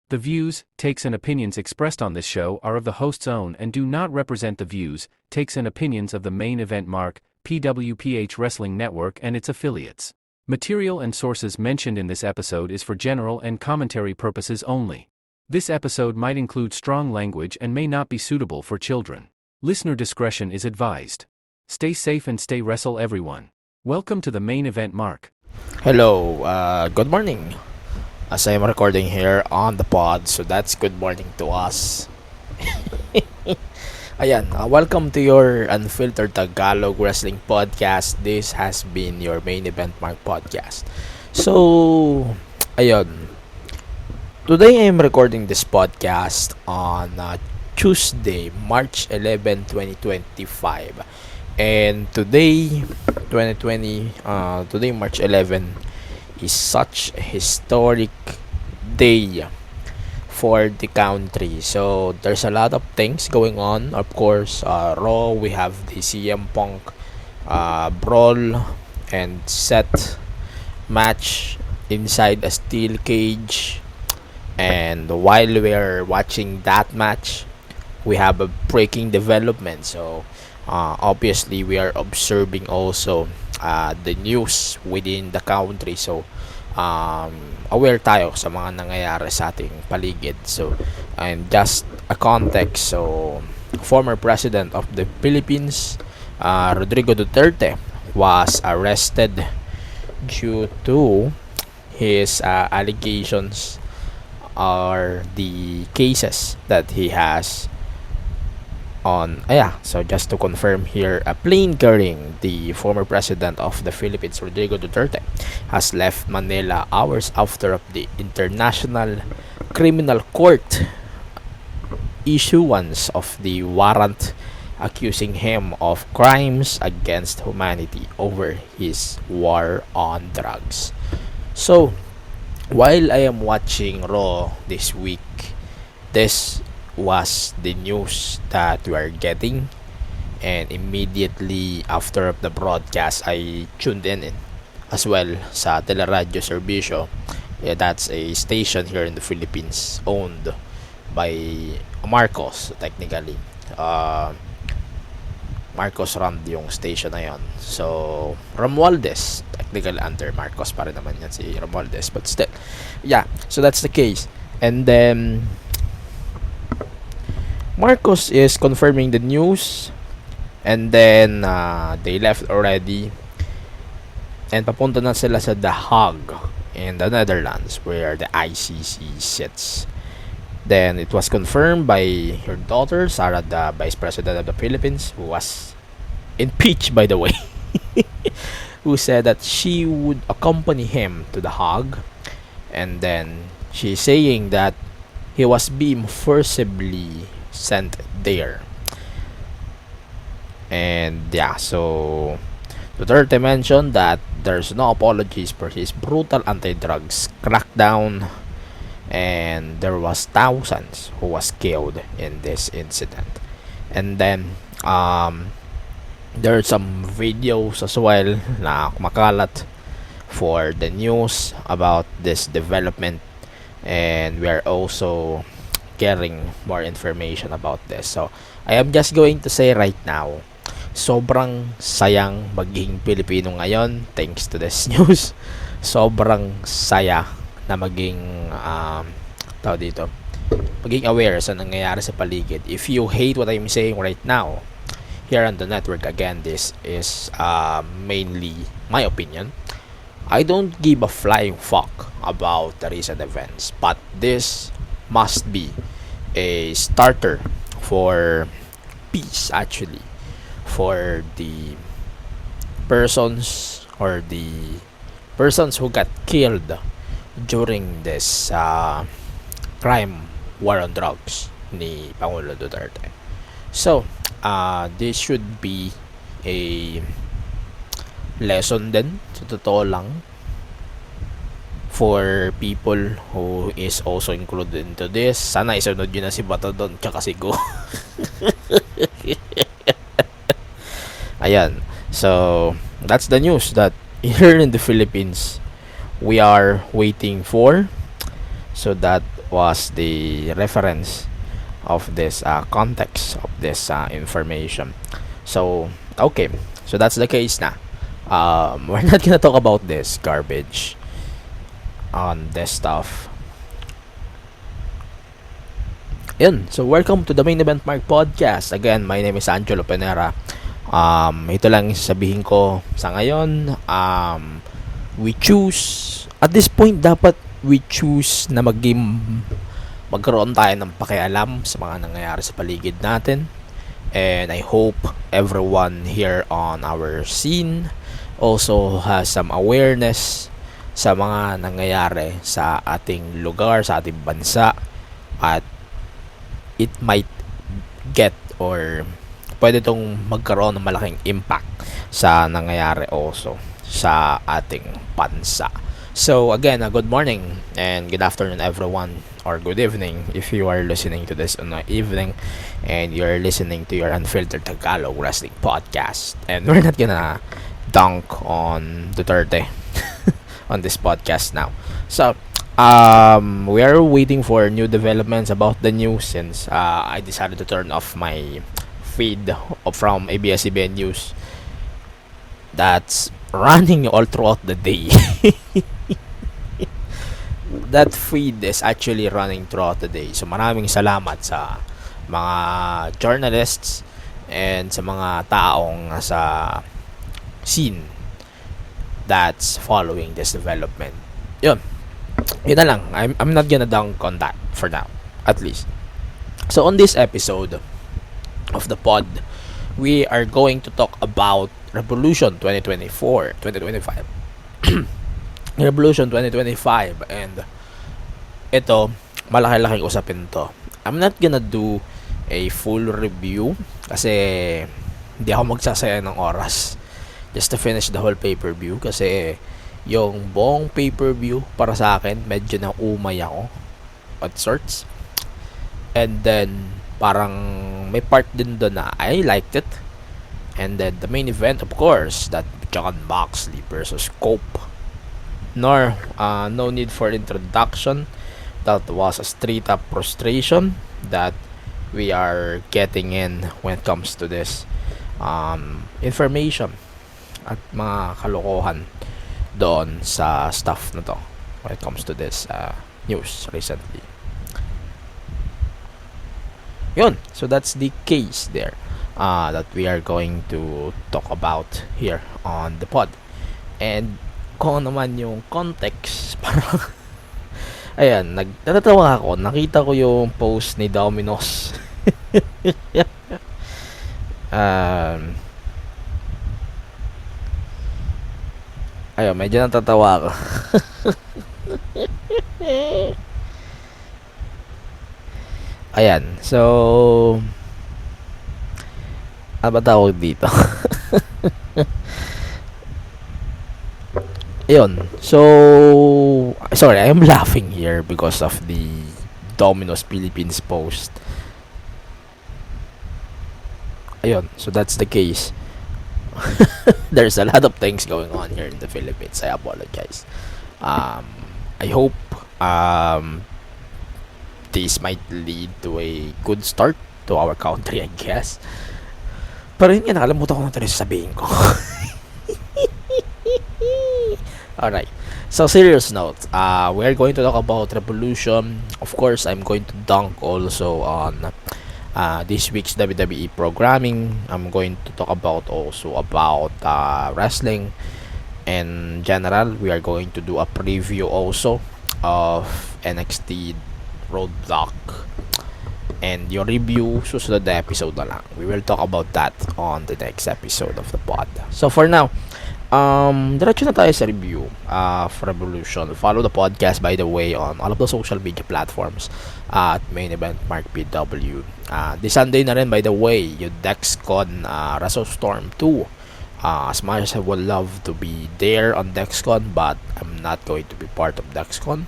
The views, takes and opinions expressed on this show are of the host's own and do not represent the views, takes and opinions of the Main Event Mark, PWPH Wrestling Network and its affiliates. Material and sources mentioned in this episode is for general and commentary purposes only. This episode might include strong language and may not be suitable for children. Listener discretion is advised. Stay safe and stay wrestle everyone. Welcome to the Main Event Mark. Hello, good morning. As I am recording here on the pod, so that's good morning to us. Ayan, welcome to your Unfiltered Tagalog Wrestling Podcast. This has been your Main Event Mark Podcast. So, ayun. Today I am recording this podcast on Tuesday, March 11, 2025. And today, March 11, is such a historic day for the country. So there's a lot of things going on. Of course, Raw, we have the CM Punk brawl and set match inside a steel cage. And while we're watching that match, we have a breaking development. So obviously we are observing also the news within the country. So aware tayo sa mga nangyayari sa ating paligid. So and just a context, so former president of the Philippines, Rodrigo Duterte, was arrested due to his allegations or the cases that he has on so just to confirm here, a plane carrying the former president of the Philippines, Rodrigo Duterte, has left Manila hours after the International Criminal Court issuance of the warrant accusing him of crimes against humanity over his war on drugs. So while I am watching Raw this week, this was the news that we are getting, and immediately after the broadcast I tuned in as well sa Teleradyo Servicio. That's a station here in the Philippines owned by Marcos. Technically Marcos run yung station na yon. So Romualdez, technically under Marcos pa rin naman yan si Romualdez, but still so that's the case. And then Marcos is confirming the news, and then they left already, and papunta na sila sa The Hague in the Netherlands where the ICC sits. Then it was confirmed by her daughter Sara, the Vice President of the Philippines, who was impeached, by the way, who said that she would accompany him to The Hague, and then she's saying that he was being forcibly sent there. And so Duterte mentioned that there's no apologies for his brutal anti-drugs crackdown, and there was thousands who was killed in this incident. And then there are some videos as well na kumakalat for the news about this development, and we are also getting more information about this. So I am just going to say right now, sobrang sayang maging Pilipino ngayon thanks to this news. Sobrang saya na maging maging aware sa nangyayari sa paligid. If you hate what I'm saying right now here on the network, again, this is mainly my opinion. I don't give a flying fuck about the recent events, but this must be a starter for peace, actually, for the persons who got killed during this crime war on drugs ni Pangulo Duterte. So this should be a lesson din, sa totoo lang, for people who is also included into this. Sana isunod yun na si Bato doon tsaka si Go. Ayan. So that's the news that here in the Philippines we are waiting for, so that was the reference of this context of this information. So, okay. So, that's the case na. We're not gonna talk about this garbage on this stuff. Yun. So, welcome to the Main Event Mark Podcast. Again, my name is Angelo Penera. Ito lang sasabihin ko sa ngayon. We choose, at this point, dapat we choose na magkaroon tayo ng pakialam sa mga nangyayari sa paligid natin. And I hope everyone here on our scene also has some awareness sa mga nangyayari sa ating lugar, sa ating bansa. At it might get or pwede itong magkaroon ng malaking impact sa nangyayari also sa ating bansa. So again, good morning and good afternoon everyone, or good evening if you are listening to this on the evening and you're listening to your Unfiltered Tagalog Wrestling Podcast. And we're not gonna dunk on Duterte on this podcast now. So we are waiting for new developments about the news since I decided to turn off my feed from ABS-CBN News that's running all throughout the day. That feed is actually running throughout the day. So maraming salamat sa mga journalists and sa mga taong sa scene that's following this development. Yun na lang. I'm not gonna dunk on that for now, at least. So on this episode of the pod, we are going to talk about Revolution 2025 Revolution 2025, and ito, malaki-laking usapin to. I'm not gonna do a full review kasi hindi ako magsasaya ng oras just to finish the whole pay-per-view, kasi yung buong pay-per-view para sa akin medyo naumay ako at sorts. And then parang may part din doon na I liked it. And then the main event, of course, that Jon Moxley versus Cope. No need for introduction. That was a straight up frustration that we are getting in when it comes to this information at mga kalokohan doon sa stuff na to when it comes to this news recently. Yun. So that's the case there that we are going to talk about here on the pod. And kung naman yung context, parang ayan, natatawa ako. Nakita ko yung post ni Domino's. Ayun, medyo natatawa ako. Ayan, so ano ba tawag dito? Ayun, so sorry, I am laughing here because of the Domino's Philippines post. Ayun, so that's the case. There's a lot of things going on here in the Philippines. I apologize. I hope this might lead to a good start to our country, I guess. Pero yun nga, nakalimutan ko na ito sabihin ko. Alright, so serious note, we are going to talk about Revolution. Of course, I'm going to dunk also on this week's WWE programming. I'm going to talk about also about wrestling in general. We are going to do a preview also of NXT Roadblock, and your review susunod na episode na lang. We will talk about that on the next episode of the pod. So for now, diretso na tayo sa review of Revolution. Follow the podcast, by the way, on all of the social media platforms at Main Event Mark PW. This Sunday na rin, by the way, yung DexCon WrestleStorm 2. As much as I would love to be there on DexCon, but I'm not going to be part of DexCon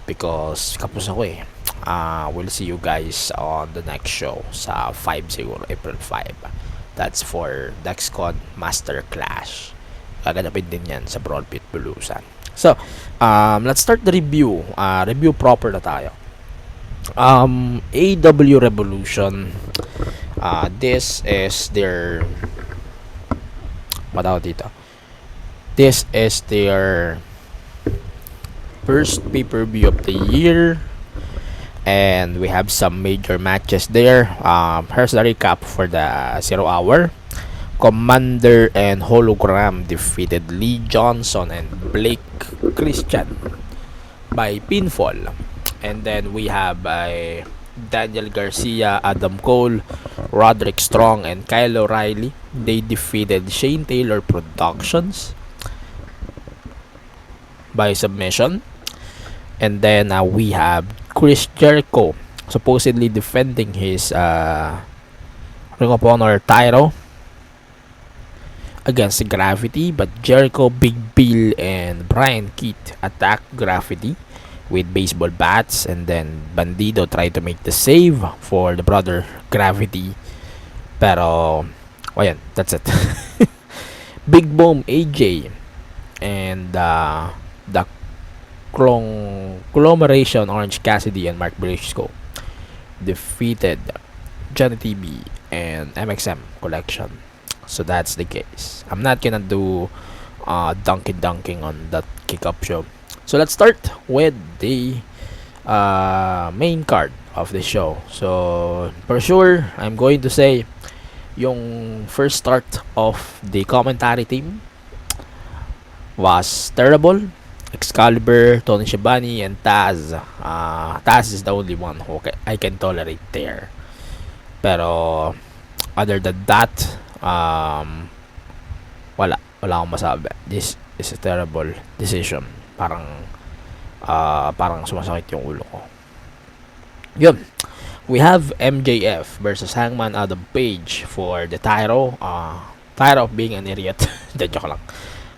because kapos ako eh. We'll see you guys on the next show sa 5 siguro, April 5. That's for DexCon Master Clash. Gaganapin din yan sa Brawl Pit Bulusan. So, let's start the review. Review proper na tayo. AW Revolution, this is their dito. This is their first pay-per-view of the year, and we have some major matches there. Here's the recap for the 0 hour. Commander and Hologram defeated Lee Johnson and Blake Christian by pinfall. And then we have Daniel Garcia, Adam Cole, Roderick Strong, and Kyle O'Reilly. They defeated Shane Taylor Productions by submission. And then we have Chris Jericho supposedly defending his Ring of Honor title against Gravity, but Jericho, Big Bill, and Brian Keith attacked Gravity with baseball bats, and then Bandido tried to make the save for the brother Gravity, pero ayan, that's it. Big Boom, AJ, and the conglomeration Orange Cassidy and Mark Briscoe defeated Johnny TB and MXM Collection. So that's the case. I'm not gonna do dunking on that kick-up show. So let's start with the main card of the show. So for sure, I'm going to say yung first start of the commentary team was terrible. Excalibur, Tony Schiavone, and Taz. Taz is the only one who I can tolerate there. Pero other than that, wala akong masabi. This is a terrible decision. Parang sumasakit yung ulo ko. Yun. We have MJF versus Hangman Adam Page for the title. Title of being an idiot. Joke lang.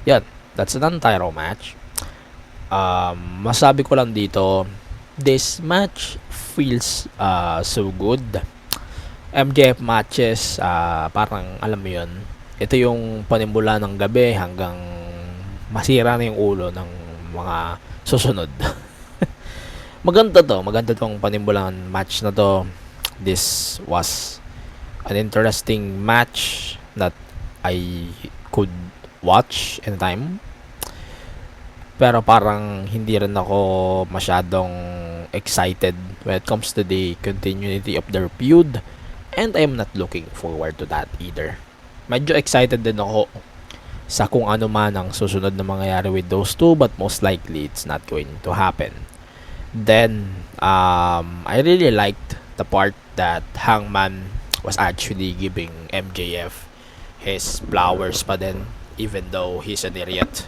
Yan. That's a non-title match. Masabi ko lang dito, this match feels so good. MJF matches, parang alam mo yun, ito yung panimula ng gabi hanggang masira na yung ulo ng mga susunod. maganda tong panimbulan match na to. This was an interesting match that I could watch anytime. Pero parang hindi rin ako masyadong excited when it comes to the continuity of their feud. And I am not looking forward to that either. Medyo excited din ako sa kung ano man ang susunod na mangyayari with those two, but most likely it's not going to happen. Then, I really liked the part that Hangman was actually giving MJF his flowers pa din, even though he's an idiot.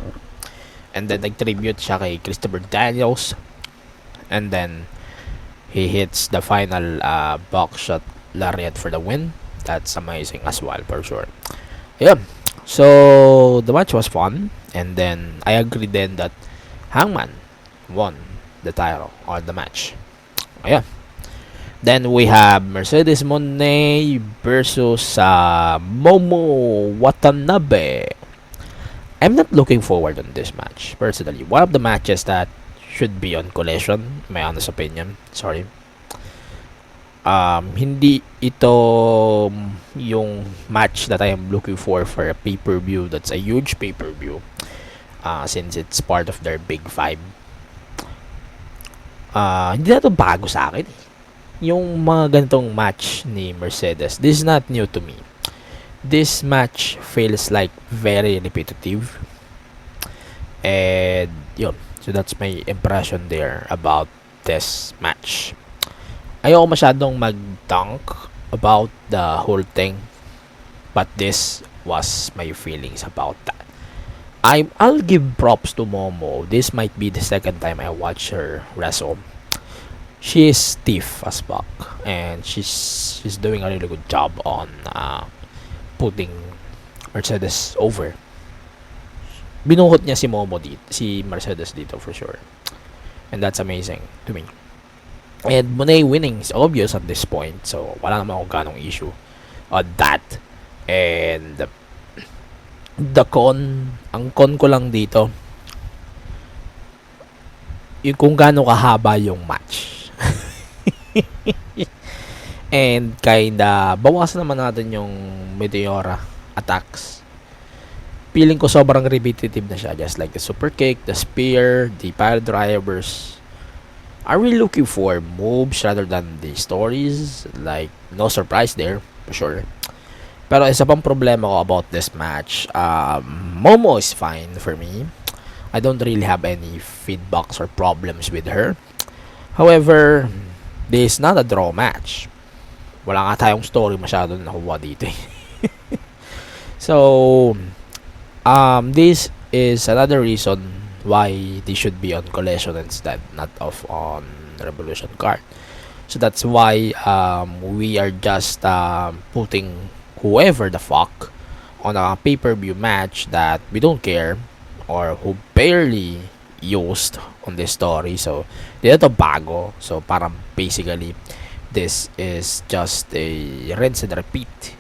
And then nag-tribute siya kay Christopher Daniels. And then he hits the final buckshot lariat for the win. That's amazing as well, for sure. Yeah. So the match was fun. And then I agree then that Hangman won the title or the match. Yeah. Then we have Mercedes Moné versus Momo Watanabe. I'm not looking forward on this match, personally. One of the matches that should be on Collision, my honest opinion. Sorry. Hindi ito yung match that I am looking for a pay-per-view. That's a huge pay-per-view. Since it's part of their Big Five. Hindi na ito bago sa akin. Yung mga ganitong match ni Mercedes, this is not new to me. This match feels like very repetitive. And yun. So that's my impression there about this match. Ayoko masyadong mag-dunk about the whole thing. But this was my feelings about that. I'll give props to Momo. This might be the second time I watch her wrestle. She is stiff as fuck. And she's doing a really good job on putting Mercedes over. Binuhot niya si Momo dito, si Mercedes dito for sure. And that's amazing to me. And Moné winning is obvious at this point. So wala naman akong ganong issue on that. And ang con ko lang dito, yung kung gaano kahaba yung match. And kinda bawasan naman natin yung Meteora attacks. Feeling ko sobrang repetitive na siya, just like the super kick, the spear, the pile drivers. Are we looking for moves rather than the stories? Like, no surprise there, for sure. Pero isa pang problema ko about this match, Momo is fine for me. I don't really have any feedbacks or problems with her. However, this is not a draw match. Wala nga tayong story masyado na nakuha dito. So, this is another reason why they should be on Collision instead, not on Revolution card. So that's why we are just putting whoever the fuck on a pay-per-view match that we don't care or who barely used on this story. So dito bago. So parang basically this is just a rinse and repeat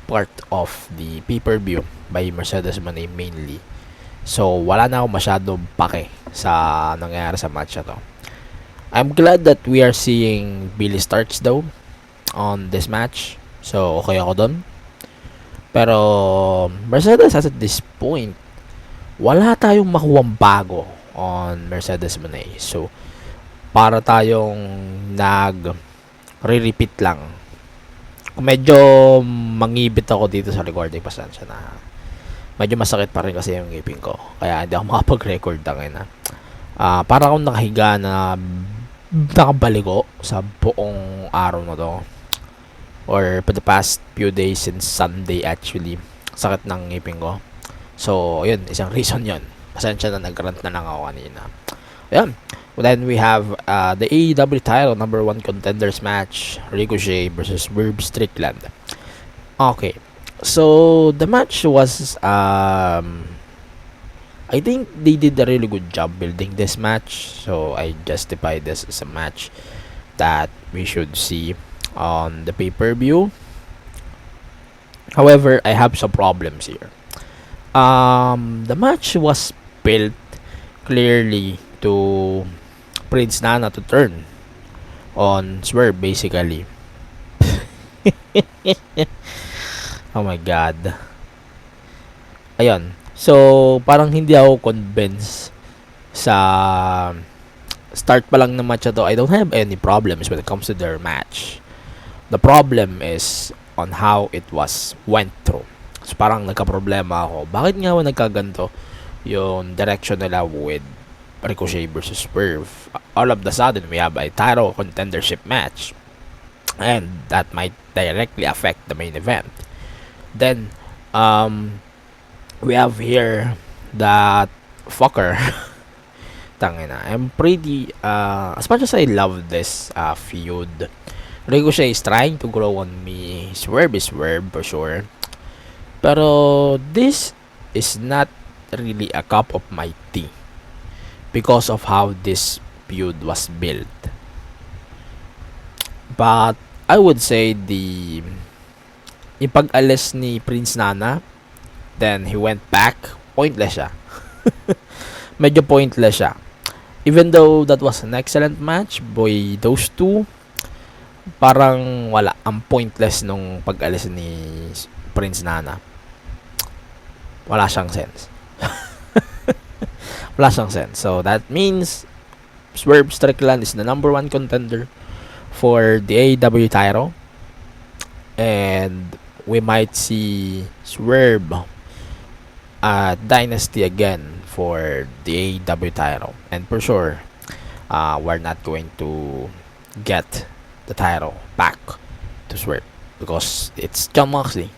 part of the pay-per-view by Mercedes Moné mainly. So wala na ako masyadong pake sa nangyayari sa match na to. I'm glad that we are seeing Billy Starks though on this match. So okay ako dun. Pero Mercedes at this point, wala tayong makuwang bago on Mercedes Moné. So para tayong re-repeat lang. Medyo mangibit ako dito sa recording, pasensya na. Medyo masakit pa rin kasi yung ngipin ko. Kaya hindi ako makapag-record na. Para akong nakahiga na nakabaligo sa buong araw na to. Or for the past few days since Sunday actually. Sakit ng ngipin ko. So, yun. Isang reason yun. Pasensya na nag-rant na lang ako kanina. Ayan. Then we have the AEW title number 1 contenders match, Ricochet versus Swerve Strickland. Okay, so the match was I think they did a really good job building this match, so I justify this as a match that we should see on the pay-per-view. However, I have some problems here. The match was built clearly to Prince Nana to turn on Swerve basically. Oh my god. Ayun. So, parang hindi ako convinced sa start pa lang ng match to. I don't have any problems when it comes to their match. The problem is on how it was went through. So, parang nagka-problema ako. Bakit nga nagkaganto yung direction nila with Ricochet versus Swerve? All of the sudden, we have a title contendership match. And that might directly affect the main event. Then, we have here that fucker. Tangina. I'm pretty, as much as I love this feud, Ricochet is trying to grow on me. Swerve is Swerve for sure. Pero this is not really a cup of my tea because of how this feud was built. But I would say yung pag-alis ni Prince Nana, then he went back, pointless siya. Medyo pointless siya. Even though that was an excellent match, boy, those two, parang wala, ang pointless nung pag-alis ni Prince Nana. Wala siyang sense. Wala siyang sense. So that means Swerve Strickland is the number 1 contender for the AEW title, and we might see Swerve Dynasty again for the AEW title, and for sure we're not going to get the title back to Swerve because it's Jon Moxley.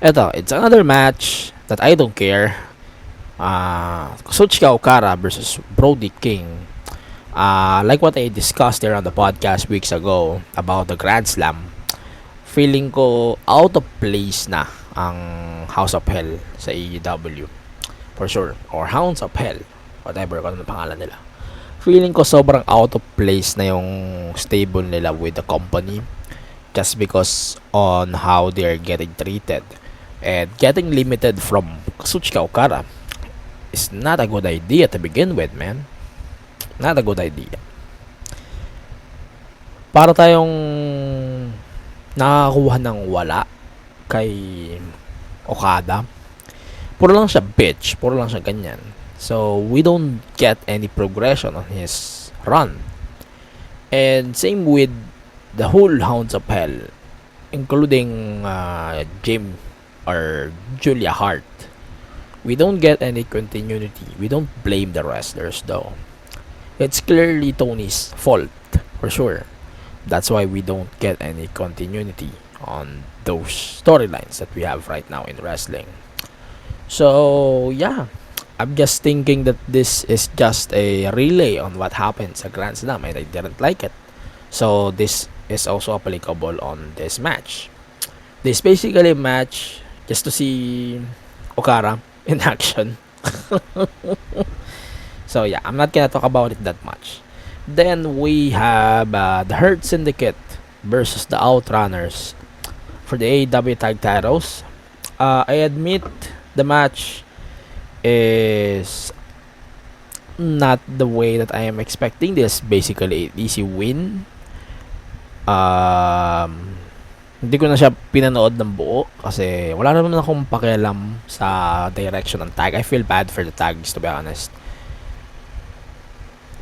It's another match that I don't care. Kazuchika Okada versus Brody King. Like what I discussed there on the podcast weeks ago about the Grand Slam, feeling ko out of place na ang House of Hell sa AEW. For sure. Or Hounds of Hell. Whatever kung ano pangalan nila. Feeling ko sobrang out of place na yung stable nila with the company just because on how they're getting treated. And getting limited from Kazuchika Okada is not a good idea to begin with, man. Not a good idea. Para tayong nakakakuha ng wala kay Okada. Puro lang siya bitch, puro lang siya ganyan. So we don't get any progression on his run. And same with the whole Hounds of Hell, including Jim or Julia Hart. We don't get any continuity. We don't blame the wrestlers though. It's clearly Tony's fault for sure. That's why we don't get any continuity on those storylines that we have right now in wrestling. So yeah, I'm just thinking that this is just a relay on what happened sa Grand Slam, and I didn't like it. So this is also applicable on this match. This basically a match just to see Okada in action. So yeah, I'm not gonna talk about it that much. Then we have the Hurt Syndicate versus the Outrunners for the AEW tag titles. I admit the match is not the way that I am expecting. This basically an easy win. Hindi ko na siya pinanood ng buo kasi wala naman akong pakialam sa direction ng tag. I feel bad for the tags, to be honest.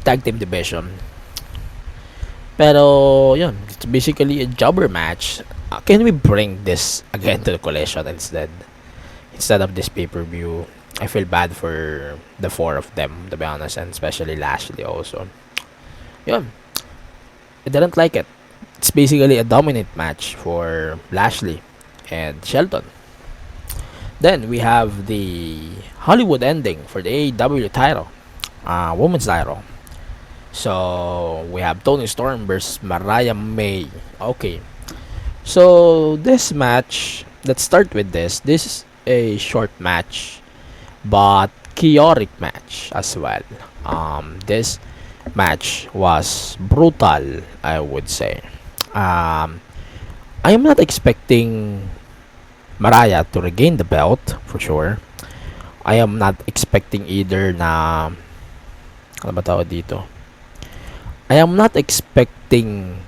Tag team division. Pero yun, it's basically a jobber match. Can we bring this again to the Collision instead of this pay-per-view? I feel bad for the four of them, to be honest, and especially Lashley also. Yun, I didn't like it. It's basically a dominant match for Lashley and Shelton. Then we have the Hollywood ending for the AEW title, women's title. So we have Toni Storm versus Mariah May. Okay, so this match, let's start with this. This is a short match, but chaotic match as well. This match was brutal, I would say. I am not expecting Mariah to regain the belt for sure. I am not expecting either na ano ba tawag dito? I am not expecting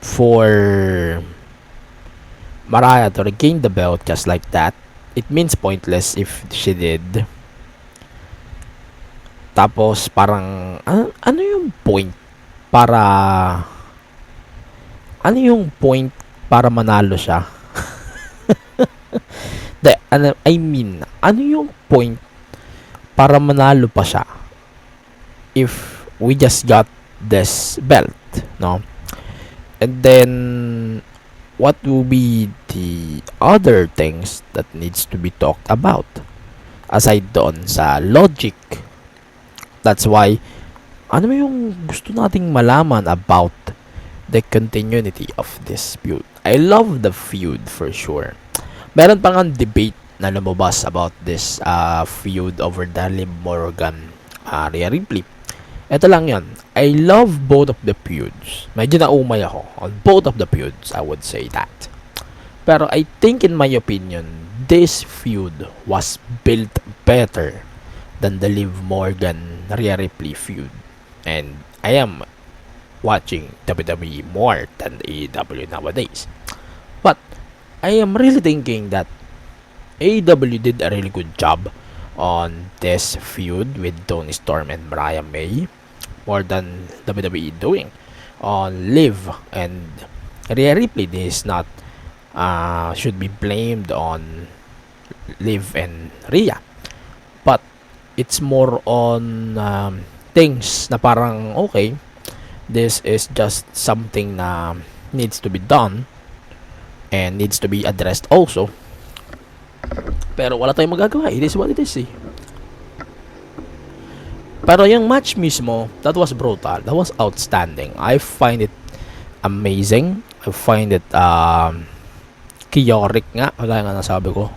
for Mariah to regain the belt just like that. It means pointless if she did. Tapos parang ano yung point para manalo siya? I mean, ano yung point para manalo pa siya if we just got this belt, no? And then what will be the other things that needs to be talked about aside doon sa logic? That's why ano yung gusto nating malaman about the continuity of this feud. I love the feud for sure. Meron pa nga debate na lumabas about this feud over the Liv Morgan, Rhea Ripley. Ito lang yan. I love both of the feuds. Medyo naumay ako on both of the feuds, I would say that. Pero I think in my opinion, this feud was built better than the Liv Morgan, Rhea Ripley feud. And I am watching WWE more than AEW nowadays. But I am really thinking that AEW did a really good job on this feud with Toni Storm and Mariah May more than WWE doing on Liv and Rhea Ripley. This is not should be blamed on Liv and Rhea, but it's more on things na parang okay, this is just something na needs to be done and needs to be addressed also. Pero wala tayong magagawa. It is what it is eh. Pero yung match mismo, that was brutal. That was outstanding. I find it amazing. I find it chaotic nga. Kagaya nga nasabi ko.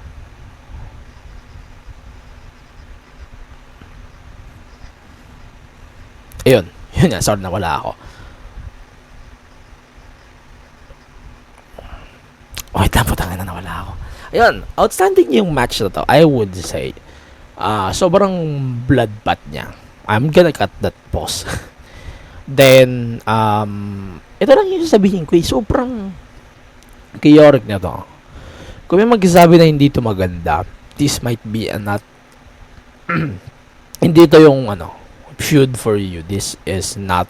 Ayun. Yun nga. Sorry na wala ako. Wait lang po, tanga na nawala ako. Ayun. Outstanding yung match na to. I would say. Sobrang bloodbath niya. I'm gonna cut that pause. Then, ito lang yung sasabihin ko. Sobrang chaotic na to. Kung may magsasabi na hindi to maganda, this might be a not hindi to yung feud for you. This is not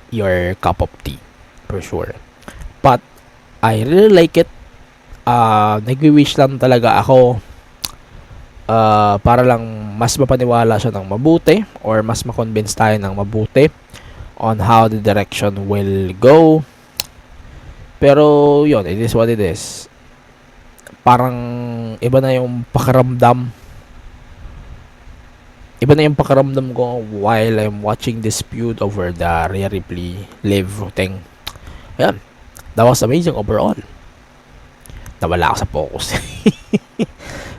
your cup of tea for sure. But I really like it. Nag-wish lang talaga ako para lang mas mapaniwala siya ng mabuti or mas ma-convince tayo ng mabuti on how the direction will go. Pero yun, it is what it is. Parang iba na yung pakiramdam. Iba na yung pakiramdam ko while I'm watching this feud over the Rhea Ripley Liv thing. Ayan. That was amazing overall. Nawala ako sa focus.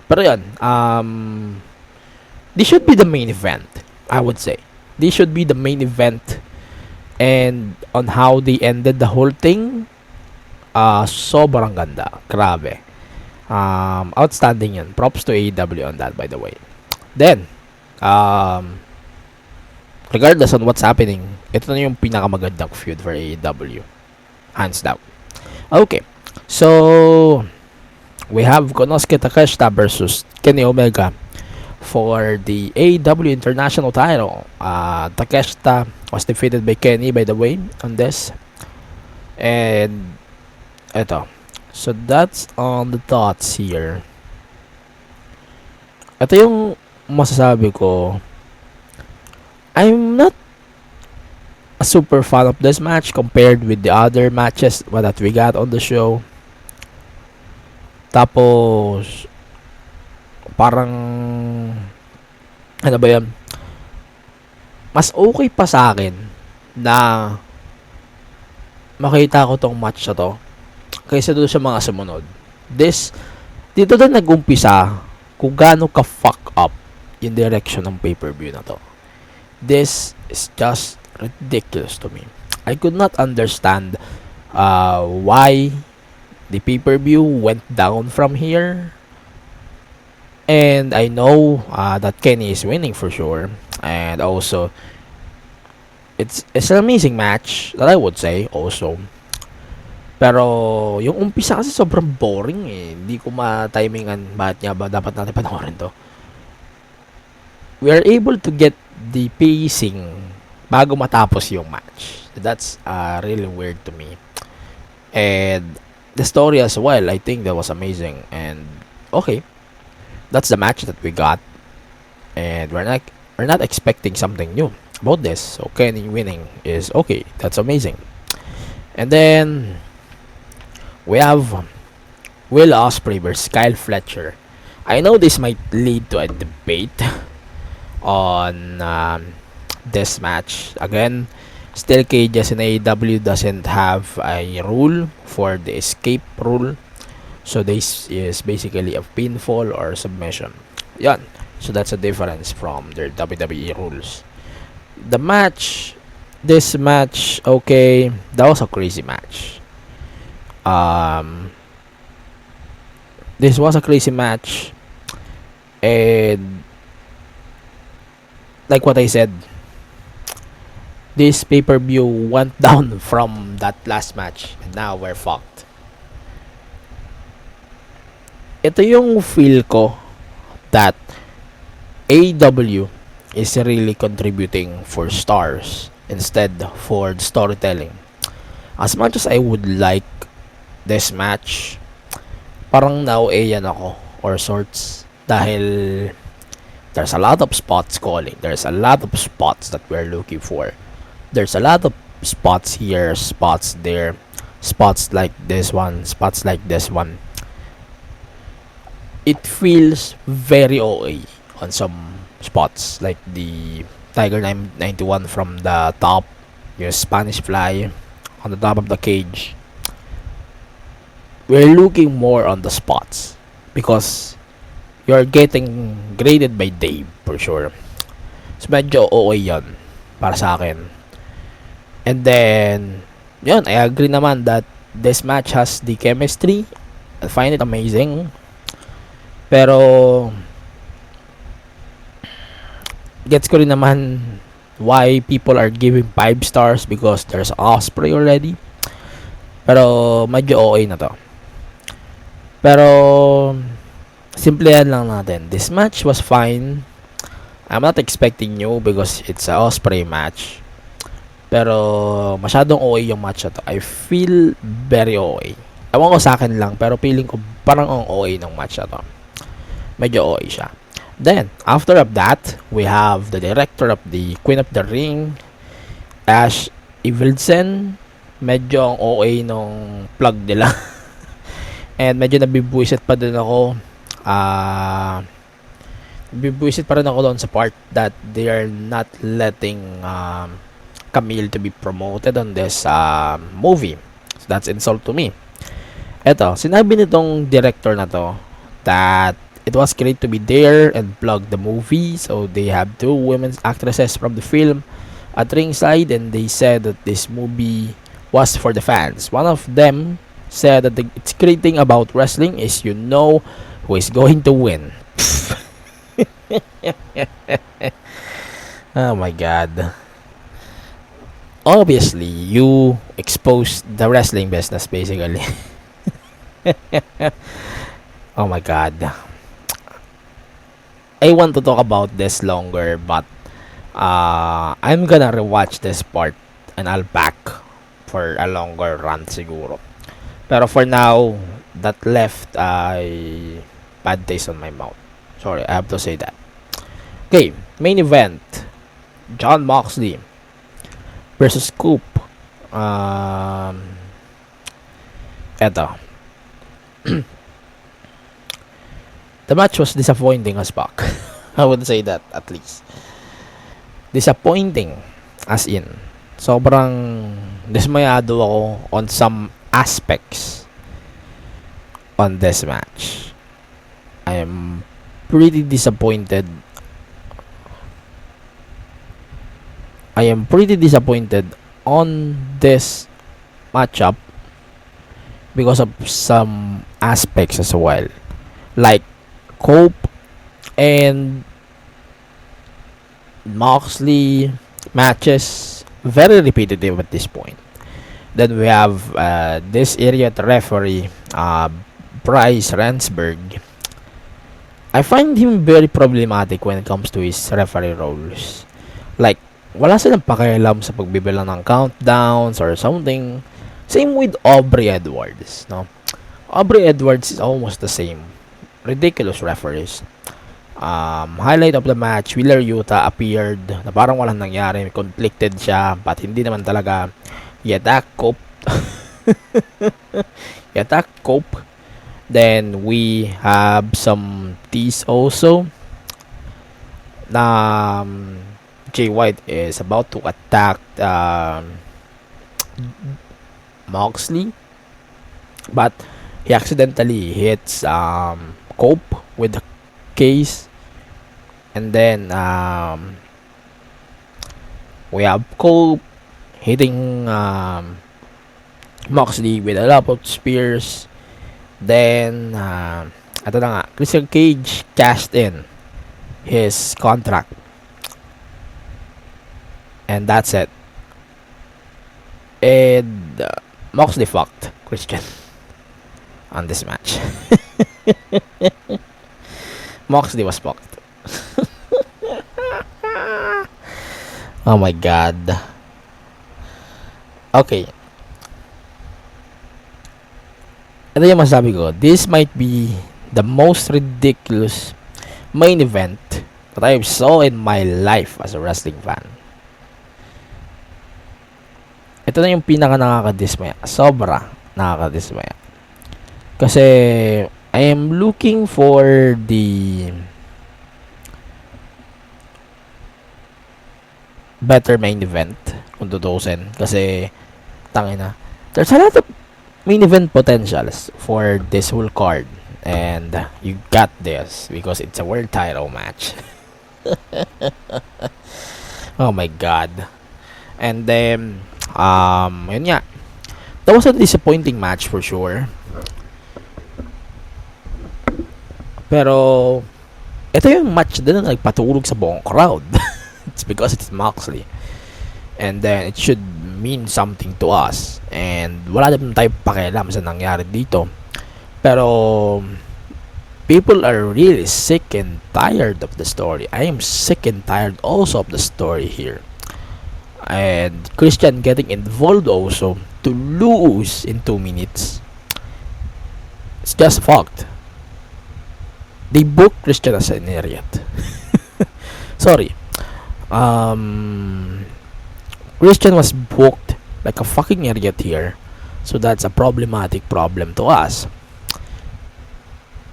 Pero yun, this should be the main event, I would say. This should be the main event. And on how they ended the whole thing, sobrang ganda. Grabe. Outstanding yun. Props to AEW on that, by the way. Then, regardless on what's happening, ito na yung pinakamagandang feud for AEW. Hands down. Okay. So, we have Konosuke Takeshita versus Kenny Omega for the AEW International title. Takeshita was defeated by Kenny, by the way, on this. And, ito. So, that's on the thoughts here. Ito yung masasabi ko. I'm not a super fan of this match compared with the other matches that we got on the show. Tapos, parang, ano ba yan? Mas okay pa sa akin na makita ko tong match na to kaysa doon sa mga sumunod. Dito din nag-umpisa kung gaano ka-fuck up yung direction ng pay-per-view na to. This is just ridiculous to me. I could not understand why the pay-per-view went down from here. And I know that Kenny is winning for sure. And also, it's an amazing match that I would say also. Pero yung umpisa kasi sobrang boring eh. Hindi ko ma-timingan bakit nga ba dapat natin panoorin to. We are able to get the pacing bago matapos yung match. That's really weird to me. And the story as well, I think that was amazing. And okay, that's the match that we got. And we're not expecting something new about this. So Kenny winning is okay. That's amazing. And then we have Will Ospreay versus Kyle Fletcher. I know this might lead to a debate on this match. Again, still cages in AEW doesn't have a rule for the escape rule. So this is basically a pinfall or submission. Yan. So that's a difference from their WWE rules. This match, okay, that was a crazy match. This was a crazy match. And like what I said, this pay-per-view went down from that last match. And now we're fucked. Ito yung feel ko that AEW is really contributing for stars instead for the storytelling. As much as I would like this match, parang naueyan ako or sorts dahil there's a lot of spots calling. There's a lot of spots that we're looking for. There's a lot of spots here, spots there, spots like this one, spots like this one. It feels very OA on some spots, like the Tiger 991 from the top, yung Spanish Fly on the top of the cage. We're looking more on the spots because you're getting graded by Dave for sure. So medyo OA yan para sa akin. And then, yun, I agree naman that this match has the chemistry. I find it amazing. Pero gets ko rin naman why people are giving 5 stars because there's Ospreay already. Pero medyo okay na to. Pero, simplihan lang natin. This match was fine. I'm not expecting new because it's a Osprey match. Pero, masyadong OA yung match na to. I feel very OA. Ewan ko sa akin lang, pero feeling ko parang ang OA ng match na to. Medyo OA siya. Then, after of that, we have the director of the Queen of the Ring, Ash Evilsen. Medyo ang OA nung plug nila. And medyo nabibuisit pa din ako. Nabibuisit pa rin ako doon sa part that they are not letting Camille to be promoted on this movie. So that's insult to me. Eto, sinabi nitong director na to that it was great to be there and plug the movie. So they have two women actresses from the film at ringside, and they said that this movie was for the fans. One of them said that it's great thing about wrestling is you know who is going to win. Oh my god. Obviously, you exposed the wrestling business basically. Oh my god. I want to talk about this longer, but I'm gonna rewatch this part and I'll back for a longer run siguro. Pero for now, that left a bad taste on my mouth. Sorry, I have to say that. Okay, main event. Jon Moxley versus Scoop. Eto. The match was disappointing as fuck. I would say that at least. Disappointing as in sobrang dismayado ako on some aspects on this match. I am pretty disappointed. On this matchup because of some aspects as well, like Cope and Moxley matches, very repetitive at this point. Then we have this idiot referee, Bryce Ransberg. I find him very problematic when it comes to his referee roles. Like, wala silang pakialam sa pagbibilang ng countdowns or something. Same with Aubrey Edwards, no? Aubrey Edwards is almost the same. Ridiculous referees. Highlight of the match, Wheeler Yuta appeared na parang walang nangyari, conflicted siya, but hindi naman talaga. Yatak Cope. Yatak Cope. Then we have some tease also na Jay White is about to attack Moxley, but he accidentally hits Cope with the case, and then we have Cope hitting Moxley with a lot of spears. Then ito na nga, Christian Cage cashed in his contract, and that's it. And Moxley fucked Christian on this match. Moxley was fucked. Oh my god. Okay. Ito yung masabi ko. This might be the most ridiculous main event that I saw in my life as a wrestling fan. Ito na yung pinaka nakakadismaya. Sobra nakakadismaya. Kasi I am looking for the better main event kung tutusin. Kasi tangina, there's a lot of main event potentials for this whole card, and you got this because it's a world title match. Oh my god. And then yun nga, that was a disappointing match for sure. Pero ito yung match din na nagpatulog sa buong crowd. It's because it's Moxley, and then it should mean something to us, and wala naman tayo pakialam sa nangyari dito. Pero people are really sick and tired of the story. I am sick and tired also of the story here. And Christian getting involved also to lose in 2 minutes. It's just fucked. They booked Christian as an idiot. Sorry. Christian was booked like a fucking idiot here. So that's a problematic problem to us.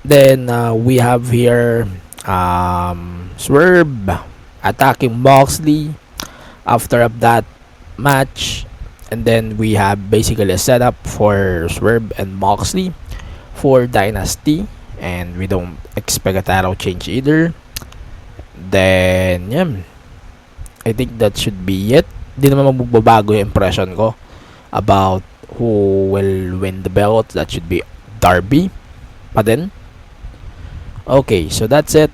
Then we have here Swerve attacking Moxley after of that match, and then we have basically a setup for Swerve and Moxley for Dynasty, and we don't expect a title change either. Then yeah, I think that should be it. Di naman magbabago yung impression ko about who will win the belt. That should be Darby pa din. Okay, so that's it.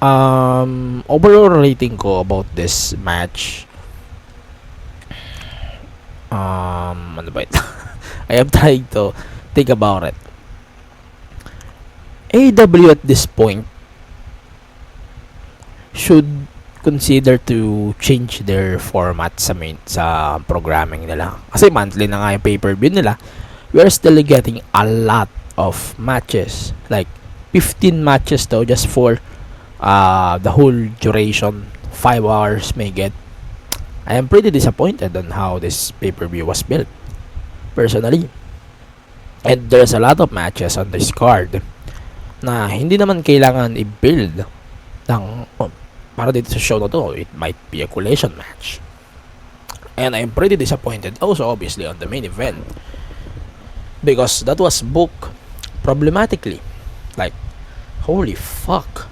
Overall rating ko about this match. Ano ba ito? I am trying to think about it. AEW at this point should consider to change their format sa programming nila. Kasi monthly na nga yung pay-per-view nila. We're still getting a lot of matches. Like 15 matches though, just for the whole duration, 5 hours may get. I am pretty disappointed on how this pay-per-view was built, personally. And there's a lot of matches on this card na hindi naman kailangan i-build ng para dito sa show na to. It might be a collation match. And I'm pretty disappointed also obviously on the main event, because that was booked problematically. Like, holy fuck.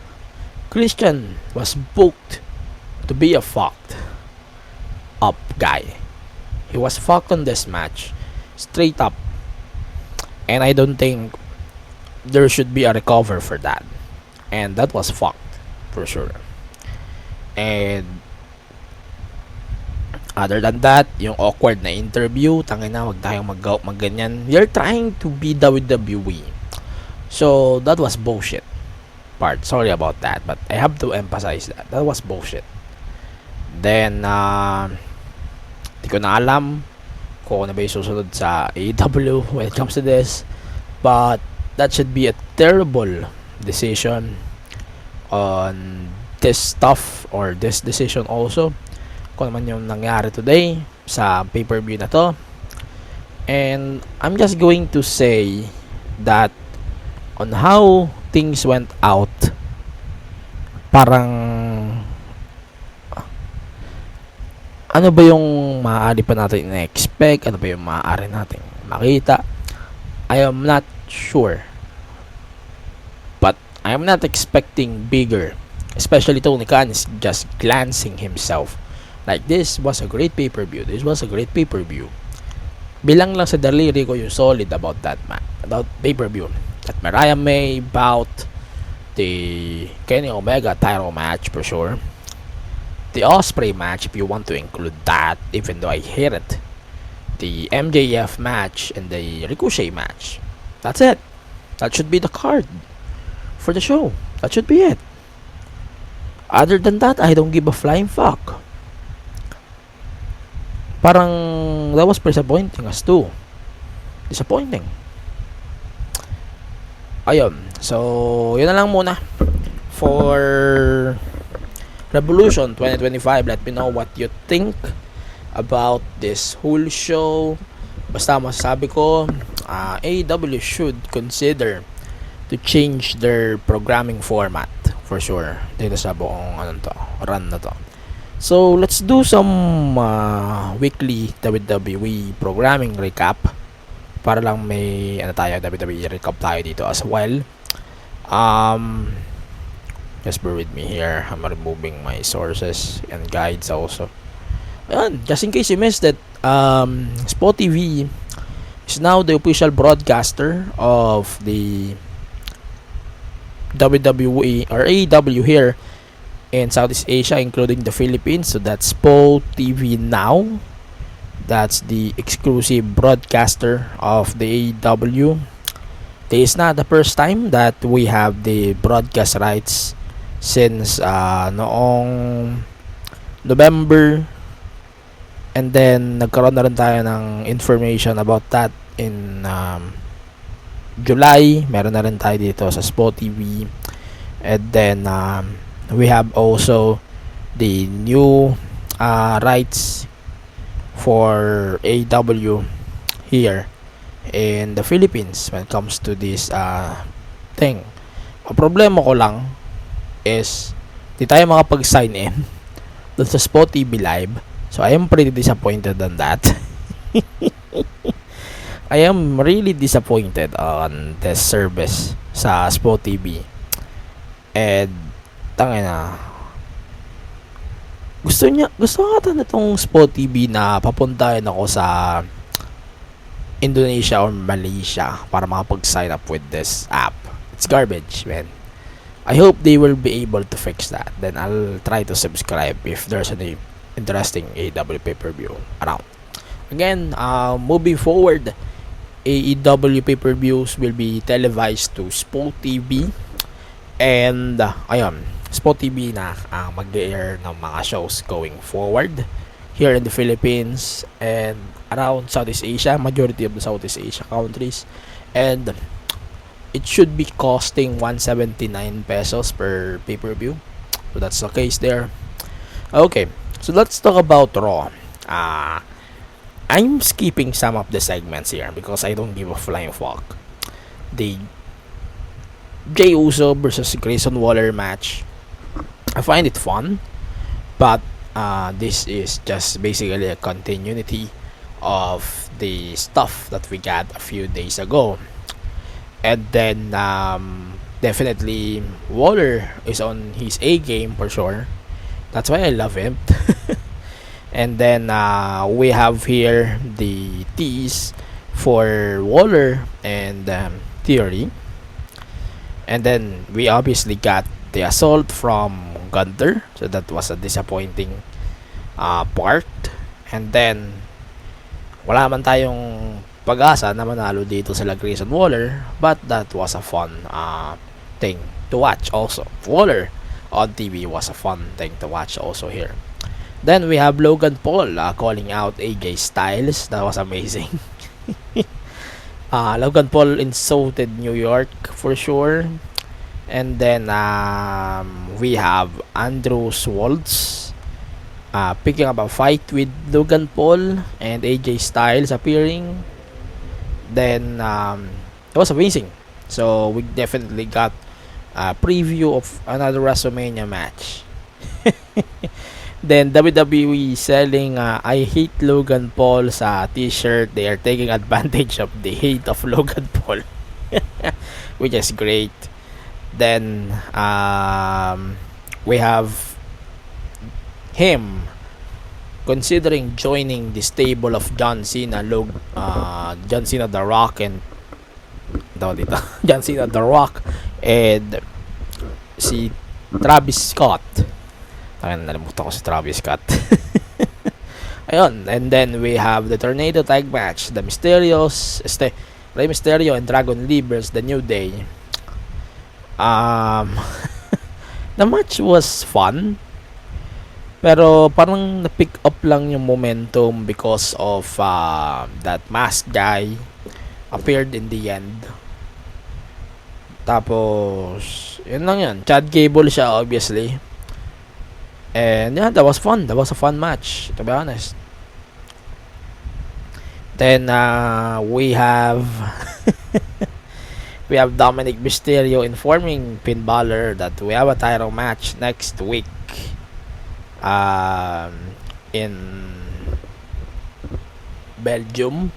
Christian was booked to be a fucked up guy. He was fucked on this match. Straight up. And I don't think there should be a recover for that. And that was fucked. For sure. And other than that, yung awkward na interview, tangin na, wag tayong magganyan. You're trying to be WWE. So that was bullshit part. Sorry about that, but I have to emphasize that. That was bullshit. Then di ko na alam kung ano ba yung susunod sa AEW when it comes to this. But that should be a terrible decision on this stuff, or this decision also, kung naman yung nangyari today sa pay-per-view na to. And I'm just going to say that on how things went out, parang ano ba yung maaari pa natin na-expect, ano ba yung maaari natin makita, I am not sure. But I am not expecting bigger, especially Tony Khan is just glancing himself like this was a great pay-per-view, this was a great pay-per-view. Bilang lang sa daliri ko yung solid about that about pay-per-view. That Mariah May bout, the Kenny Omega title match for sure, the Ospreay match if you want to include that, even though I hate it, the MJF match, and the Ricochet match. That's it. That should be the card for the show. That should be it. Other than that, I don't give a flying fuck. Parang that was disappointing as too. Disappointing. Ayun. So, yun na lang muna for Revolution 2025. Let me know what you think about this whole show. Basta masasabi ko, AEW should consider to change their programming format for sure dito sa buong run na to. So, let's do some weekly WWE programming recap para lang may WWE recap tayo dito as well. Just bear with me here. I'm removing my sources and guides also. Ayan, just in case you missed it, Spot TV is now the official broadcaster of the WWE or AEW here in Southeast Asia, including the Philippines. So that's Spot TV now. That's the exclusive broadcaster of the AEW. this is not the first time that we have the broadcast rights since noong November, and then nagkaroon na rin tayo ng information about that in July. Meron na rin tayo dito sa Sport TV, and then we have also the new rights for AW here in the Philippines when it comes to this thing. Ang problema ko lang is di tayo makapag-sign in dun sa Sport TV Live. So I am pretty disappointed on that. I am really disappointed on this service sa Sport TV. And tangina, gusto nga nitong Sport TV na papuntahin ako sa Indonesia or Malaysia para makapag-sign up with this app. It's garbage, man. I hope they will be able to fix that. Then I'll try to subscribe if there's any interesting AEW pay-per-view around. Again, moving forward, AEW pay-per-views will be televised to Sport TV. And, Sport TV na mag-air ng mga shows going forward here in the Philippines and around Southeast Asia, majority of the Southeast Asia countries. And it should be costing 179 pesos per pay-per-view. So that's the case there. Okay, so let's talk about Raw. I'm skipping some of the segments here because I don't give a flying fuck. The Jey Uso versus Grayson Waller match, I find it fun, but this is just basically a continuity of the stuff that we got a few days ago. And then definitely Waller is on his A game for sure. That's why I love him. And then we have here the tease for Waller and Theory. And then we obviously got the assault from Gunther, so that was a disappointing part. And then wala man tayong pag-asa na manalo dito sa Grayson Waller, but that was a fun thing to watch also. Waller on TV was a fun thing to watch also here. Then we have Logan Paul calling out AJ Styles. That was amazing. Logan Paul insulted New York for sure. And then we have Andrew Schwartz picking up a fight with Logan Paul and AJ Styles appearing. Then it was amazing. So we definitely got a preview of another WrestleMania match. Then WWE selling I hate Logan Paul sa t-shirt. They are taking advantage of the hate of Logan Paul, which is great. Then we have him considering joining the stable of John Cena, John Cena, The Rock, and John Cena, The Rock, and si Travis Scott. Nalimutan ko si Travis Scott. Ayun, and then we have the Tornado Tag Match, the Mysterios, Rey Mysterio and Dragon Lee versus the New Day. The match was fun, pero parang na-pick up lang yung momentum because of that masked guy appeared in the end. Tapos yun lang yun, Chad Gable siya obviously. And yeah, that was fun. That was a fun match, to be honest. Then we have we have Dominic Mysterio informing Finn Balor that we have a title match next week in Belgium.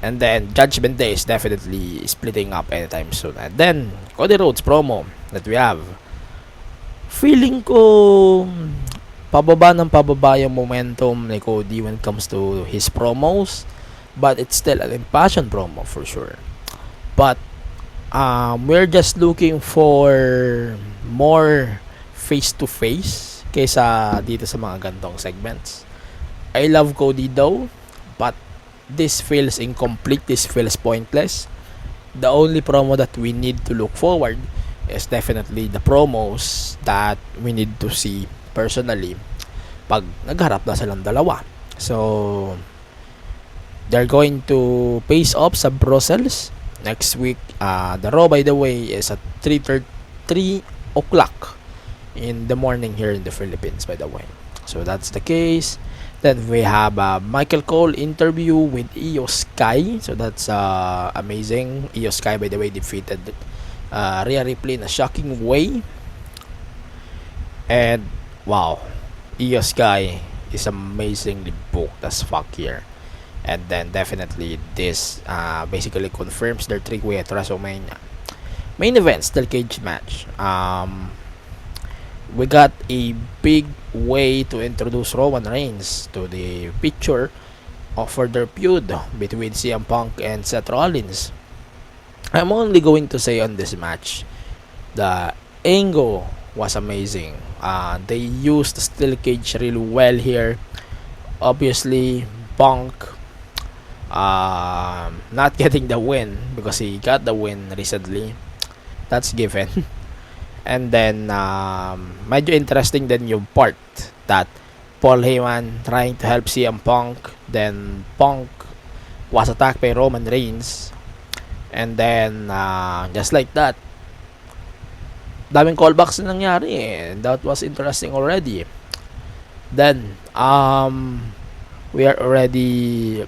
And then Judgment Day is definitely splitting up anytime soon. And then Cody Rhodes promo that we have. Feeling ko pababa yung momentum ni Cody when it comes to his promos, but it's still an impassioned promo for sure. But we're just looking for more face to face kaysa dito sa mga gantong segments. I love Cody though, but this feels incomplete, this feels pointless. The only promo that we need to look forward is definitely the promos that we need to see personally pag nagharap na silang dalawa. So, they're going to face off sa Brussels next week. The Raw, by the way, is at 3 o'clock in the morning here in the Philippines, by the way. So, that's the case. Then we have a Michael Cole interview with Io Sky. So that's amazing. Io Sky, by the way, defeated Rhea Ripley in a shocking way. And wow, Io Sky is amazingly booked as fuck here. And then definitely this basically confirms their three-way at WrestleMania. Main event, steel cage match. We got a big way to introduce Roman Reigns to the picture of further feud between CM Punk and Seth Rollins. I'm only going to say on this match, the angle was amazing. They used the steel cage really well here. Obviously, Punk not getting the win because he got the win recently. That's given. And then, medyo interesting din yung part that Paul Heyman trying to help CM Punk. Then, Punk was attacked by Roman Reigns. And then, just like that, daming callbacks na nangyari eh. That was interesting already. Then, we are already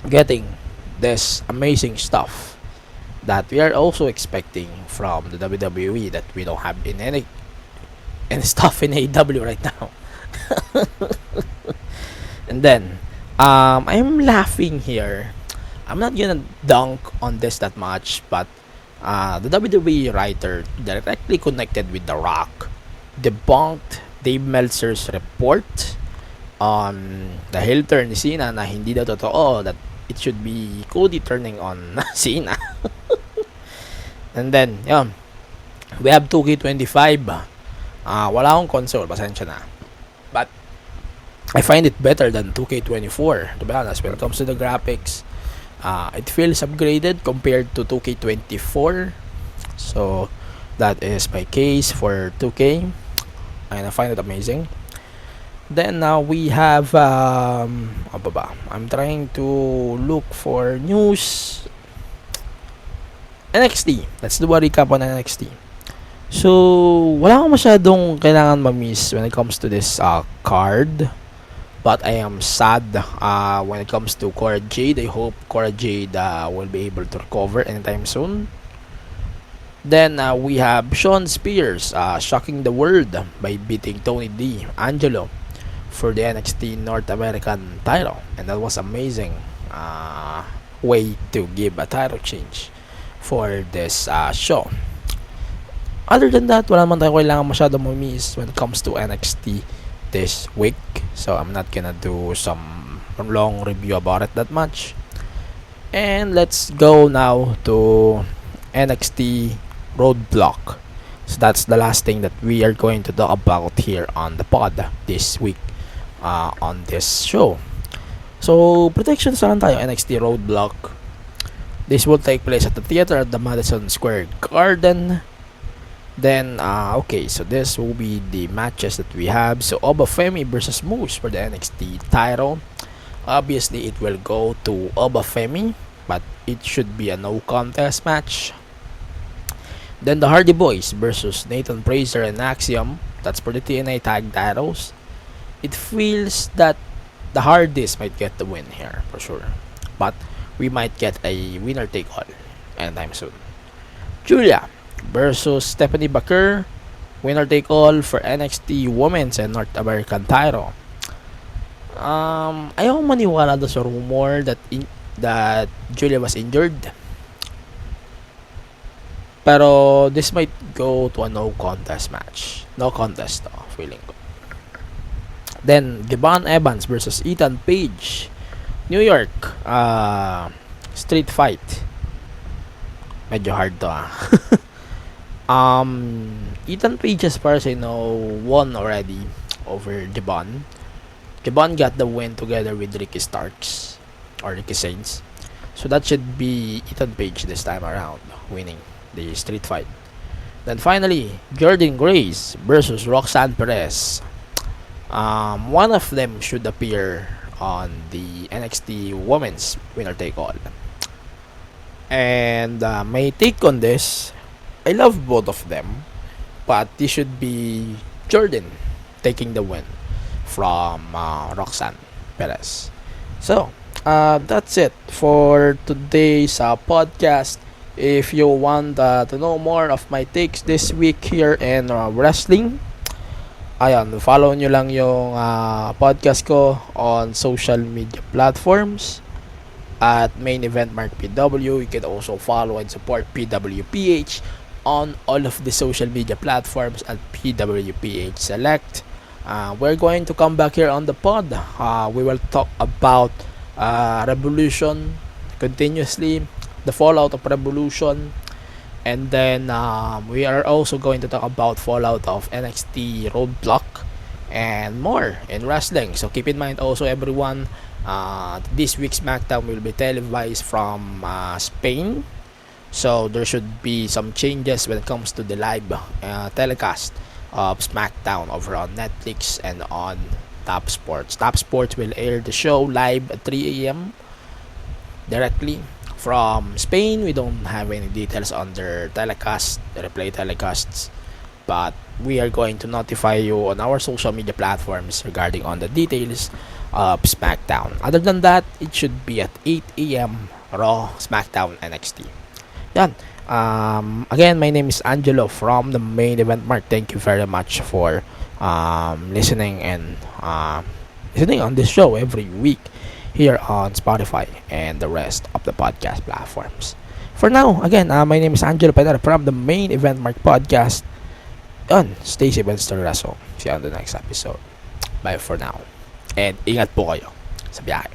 getting this amazing stuff that we are also expecting from the WWE that we don't have in any stuff in AEW right now. And then I'm laughing here. I'm not gonna dunk on this that much, but the WWE writer directly connected with The Rock debunked Dave Meltzer's report on the heel turn ni Cena na hindi daw totoo, that it should be Cody turning on Cena. And then, yun, we have 2K25. Wala akong console, pasensya na. But, I find it better than 2K24, to be honest. When it comes to the graphics, it feels upgraded compared to 2K24. So, that is my case for 2K. And I find it amazing. Then, we have, I'm trying to look for news. NXT. Let's do a recap on NXT. So, wala akong masyadong kailangan ma-miss when it comes to this card. But I am sad when it comes to Cora Jade. I hope Cora Jade will be able to recover anytime soon. Then, we have Shawn Spears shocking the world by beating Tony D'Angelo for the NXT North American title. And that was amazing way to give a title change for this show. Other than that, wala naman tayo kailangan masyadong ma-miss when it comes to NXT this week. So, I'm not gonna do some long review about it that much. And let's go now to NXT Roadblock. So, that's the last thing that we are going to talk about here on the pod this week on this show. So, predictions na lang tayo. NXT Roadblock. This will take place at the theater at the Madison Square Garden. Then, okay, so this will be the matches that we have. So, Obafemi versus Moose for the NXT title. Obviously, it will go to Obafemi, but it should be a no contest match. Then, the Hardy Boys versus Nathan Frazer and Axiom. That's for the TNA tag titles. It feels that the Hardys might get the win here, for sure. But, we might get a winner take all anytime soon. Julia versus Stephanie Baker, winner take all for NXT Women's and North American title. Ayaw maniwala doon sa rumor that Julia was injured. Pero this might go to a no contest match. No contest feeling ko. Then Devon Evans versus Ethan Page, New York street fight. Medyo hard to Ethan Page, as far as I know, won already over Devon. Devon got the win together with Ricky Starks or Ricky Saints. So that should be Ethan Page this time around, winning the street fight. Then finally, Jordan Grace versus Roxanne Perez. One of them should appear on the NXT Women's Winner Take All. And my take on this, I love both of them, but this should be Jordan taking the win from Roxanne Perez. So, that's it for today's podcast. If you want to know more of my takes this week here in wrestling, ayan, follow nyo lang yung podcast ko on social media platforms at Main Event Mark PW. You can also follow and support PWPH on all of the social media platforms at PWPH Select. We're going to come back here on the pod. We will talk about Revolution continuously, the fallout of Revolution, and then we are also going to talk about fallout of NXT Roadblock and more in wrestling. So keep in mind also, everyone, this week's SmackDown will be televised from Spain. So there should be some changes when it comes to the live telecast of SmackDown over on Netflix and on Top Sports. Top Sports will air the show live at 3 a.m. directly from Spain. We don't have any details on their telecast, the replay telecasts, but we are going to notify you on our social media platforms regarding on the details of SmackDown. Other than that, it should be at 8 a.m. Raw, SmackDown, NXT. Yan. Again, my name is Angelo from the Main Event Mark. Thank you very much for listening and listening on this show every week here on Spotify and the rest of the podcast platforms. For now, again, my name is Angelo Pedra from the Main Event Mark Podcast. Stay safe and stay wrestle. See you on the next episode. Bye for now. And ingat po kayo sa biyahe.